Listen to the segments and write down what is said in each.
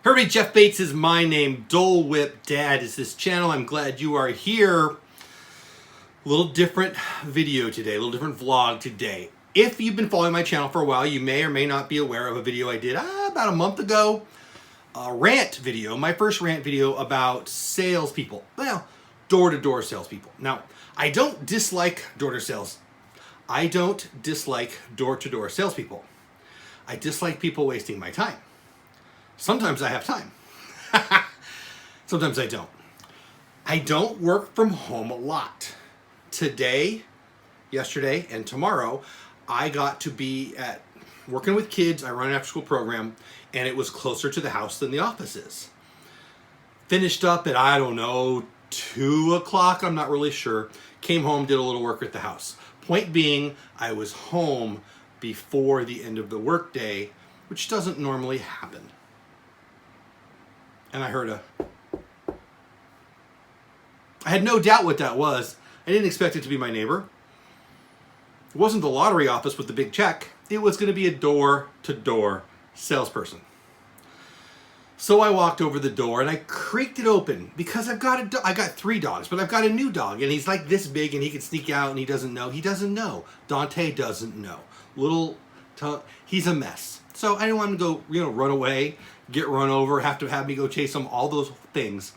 Everybody, Jeff Bates is my name. Dole Whip Dad is this channel. I'm glad you are here. A little different video today, a little different vlog today. If you've been following my channel for a while, you may or may not be aware of a video I did about a month ago. A rant video, my first rant video about salespeople. Well, door-to-door salespeople. Now, I don't dislike door-to-door sales. I don't dislike door-to-door salespeople. I dislike people wasting my time. Sometimes I have time. Sometimes I don't. I don't work from home a lot. Today, yesterday, and tomorrow, I got to be at working with kids. I run an after-school program, and it was closer to the house than the office is. Finished up at, I don't know, 2 o'clock, I'm not really sure. Came home, did a little work at the house. Point being, I was home before the end of the workday, which doesn't normally happen. And I heard I had no doubt what that was. I didn't expect it to be my neighbor. It wasn't the lottery office with the big check. It was going to be a door-to-door salesperson. So I walked over the door and I creaked it open because I got 3 dogs, but I've got a new dog and he's like this big and he can sneak out and he doesn't know. He doesn't know. Dante doesn't know. He's a mess. So I didn't want him to go, run away, get run over, have to have me go chase him, all those things.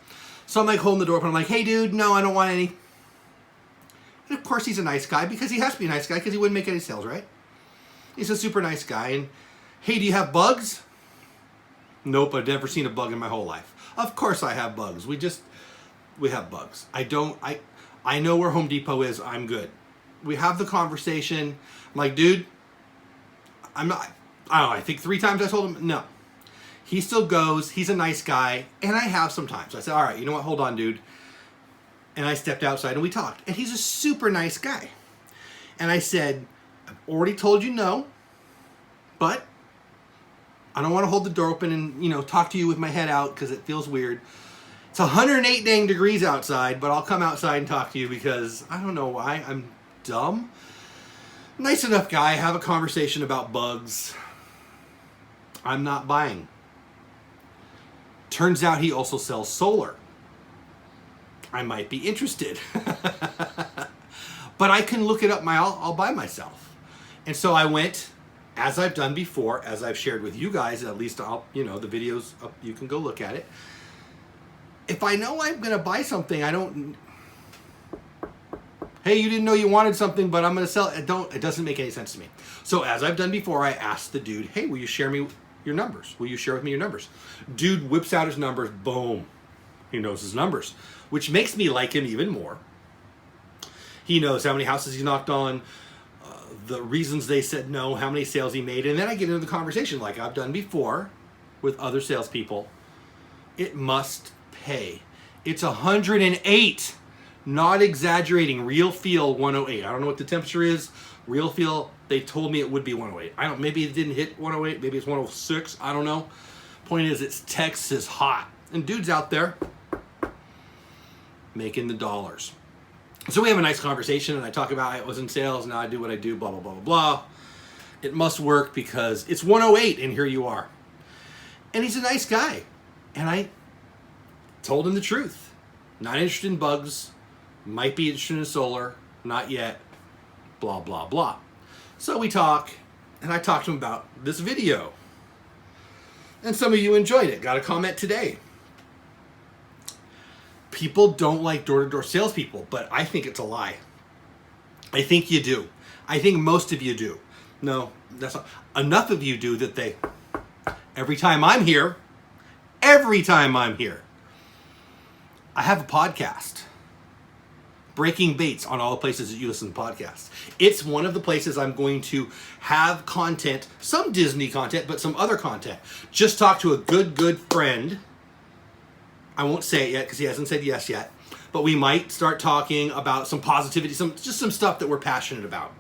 So I'm like holding the door open. I'm like, hey dude, no, I don't want any. And of course he's a nice guy because he has to be a nice guy because he wouldn't make any sales, right? He's a super nice guy. And hey, do you have bugs? Nope, I've never seen a bug in my whole life. Of course I have bugs. We have bugs. I know where Home Depot is. I'm good. We have the conversation. I'm like, dude, I don't know, I think 3 times I told him, no. He still goes. He's a nice guy. And I have sometimes. I said, all right, you know what? Hold on, dude. And I stepped outside and we talked. And he's a super nice guy. And I said, I've already told you no, but I don't want to hold the door open and, talk to you with my head out because it feels weird. It's 108 dang degrees outside, but I'll come outside and talk to you because I don't know why. I'm dumb. Nice enough guy. Have a conversation about bugs. I'm not buying. Turns out he also sells solar. I might be interested. But I can look it up. I'll buy myself. And so I went, as I've done before, as I've shared with you guys, at least the videos up, you can go look at it. If I know I'm going to buy something, hey, you didn't know you wanted something, but I'm going to sell it. It doesn't make any sense to me. So as I've done before, I asked the dude, hey, will you share me your numbers? Will you share with me your numbers? Dude whips out his numbers. Boom. He knows his numbers, which makes me like him even more. He knows how many houses he knocked on, the reasons they said no, how many sales he made. And then I get into the conversation like I've done before with other salespeople. It must pay. It's 108. Not exaggerating. Real feel 108. I don't know what the temperature is. Real feel, they told me it would be 108. Maybe it didn't hit 108. Maybe it's 106. I don't know. Point is, it's Texas hot. And dude's out there making the dollars. So we have a nice conversation and I talk about I was in sales, now I do what I do, blah, blah, blah, blah, blah. It must work because it's 108 and here you are. And he's a nice guy. And I told him the truth. Not interested in bugs. Might be interested in solar. Not yet. Blah, blah, blah. So we talk, and I talked to him about this video. And some of you enjoyed it. Got a comment today. People don't like door-to-door salespeople, but I think it's a lie. I think you do. I think most of you do. No, that's not. Enough of you do that every time I'm here, I have a podcast. Breaking Baits on all the places that you listen to podcasts. It's one of the places I'm going to have content, some Disney content, but some other content. Just talk to a good friend. I won't say it yet because he hasn't said yes yet. But we might start talking about some positivity, some stuff that we're passionate about.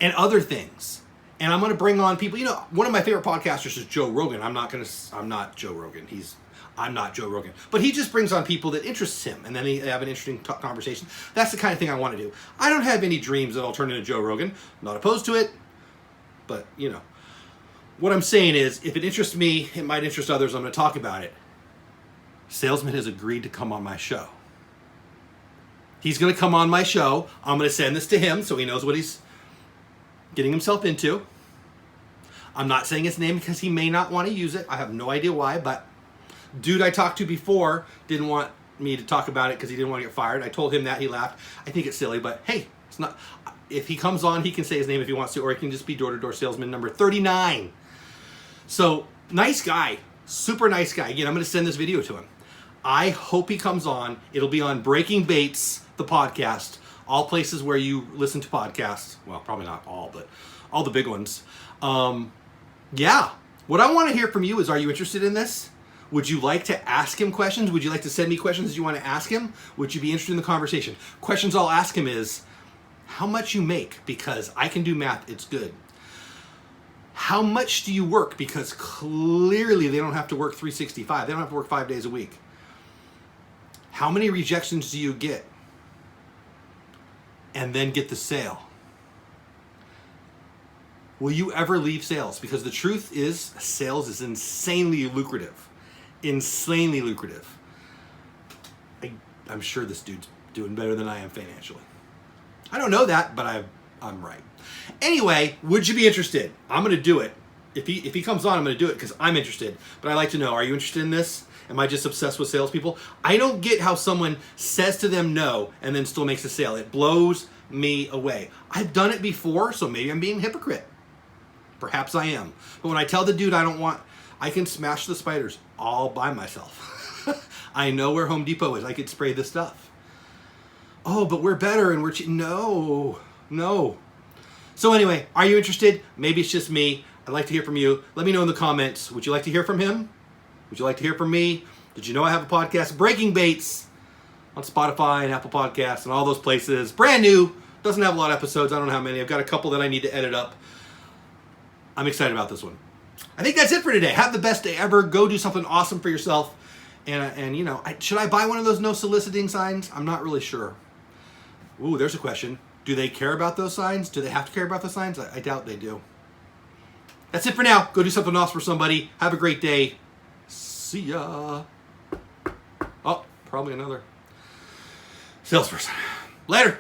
And other things. And I'm going to bring on people. One of my favorite podcasters is Joe Rogan. I'm not Joe Rogan. I'm not Joe Rogan. But he just brings on people that interests him. And then they have an interesting conversation. That's the kind of thing I want to do. I don't have any dreams that I'll turn into Joe Rogan. I'm not opposed to it. But, What I'm saying is, if it interests me, it might interest others. I'm going to talk about it. Salesman has agreed to come on my show. He's going to come on my show. I'm going to send this to him so he knows what he's getting himself into. I'm not saying his name because he may not want to use it. I have no idea why, but dude I talked to before didn't want me to talk about it because he didn't want to get fired. I told him that. He laughed. I think it's silly, but hey, it's not. If he comes on, he can say his name if he wants to, or he can just be door-to-door salesman number 39. So, nice guy. Super nice guy. Again, I'm going to send this video to him. I hope he comes on. It'll be on Breaking Baits, the podcast. All places where you listen to podcasts. Well, probably not all, but all the big ones. Yeah. What I want to hear from you is, are you interested in this? Would you like to ask him questions? Would you like to send me questions you want to ask him? Would you be interested in the conversation? Questions I'll ask him is, how much you make? Because I can do math, it's good. How much do you work? Because clearly they don't have to work 365. They don't have to work 5 days a week. How many rejections do you get? And then get the sale. Will you ever leave sales? Because the truth is, sales is insanely lucrative. Insanely lucrative. I'm sure this dude's doing better than I am financially. I don't know that, but I'm right. Anyway, would you be interested? I'm going to do it. If he comes on, I'm going to do it because I'm interested. But I'd like to know, are you interested in this? Am I just obsessed with salespeople? I don't get how someone says to them no and then still makes a sale. It blows me away. I've done it before, so maybe I'm being a hypocrite. Perhaps I am. But when I tell the dude I can smash the spiders all by myself. I know where Home Depot is. I could spray the stuff. Oh, but we're better and we're cheap. No. So anyway, are you interested? Maybe it's just me. I'd like to hear from you. Let me know in the comments. Would you like to hear from him? Would you like to hear from me? Did you know I have a podcast, Breaking Baits, on Spotify and Apple Podcasts and all those places. Brand new. Doesn't have a lot of episodes. I don't know how many. I've got a couple that I need to edit up. I'm excited about this one. I think that's it for today. Have the best day ever. Go do something awesome for yourself. And you know, should I buy one of those no soliciting signs? I'm not really sure. Ooh, there's a question. Do they care about those signs? Do they have to care about the signs? I doubt they do. That's it for now. Go do something awesome for somebody. Have a great day. See ya. Oh, probably another salesperson. Later.